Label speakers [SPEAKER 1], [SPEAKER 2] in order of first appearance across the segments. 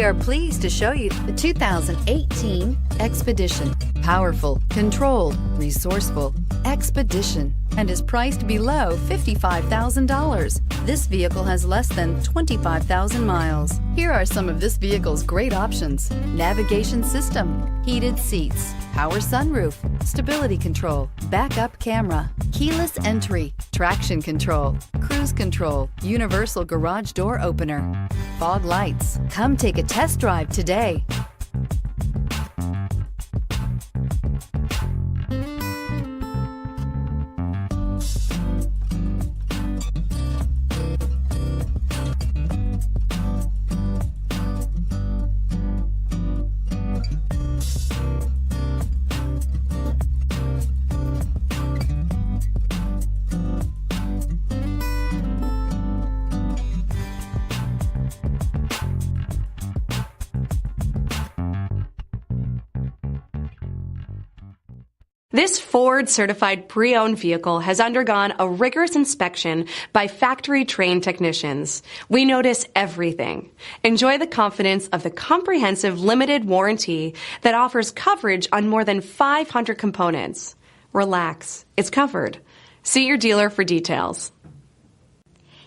[SPEAKER 1] We are pleased to show you the 2018 Expedition. Powerful, controlled, resourceful. Expedition, and is priced below $55,000. This vehicle has less than 25,000 miles. Here are some of this vehicle's great options: navigation system, heated seats, power sunroof, stability control, backup camera, keyless entry, traction control, cruise control, universal garage door opener, fog lights. Come take a test drive today.
[SPEAKER 2] This Ford-certified pre-owned vehicle has undergone a rigorous inspection by factory-trained technicians. We notice everything. Enjoy the confidence of the comprehensive limited warranty that offers coverage on more than 500 components. Relax, it's covered. See your dealer for details.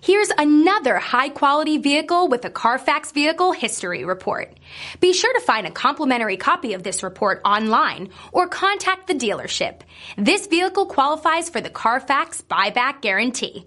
[SPEAKER 3] Here's another high-quality vehicle with a Carfax Vehicle History Report. Be sure to find a complimentary copy of this report online or contact the dealership. This vehicle qualifies for the Carfax Buyback Guarantee.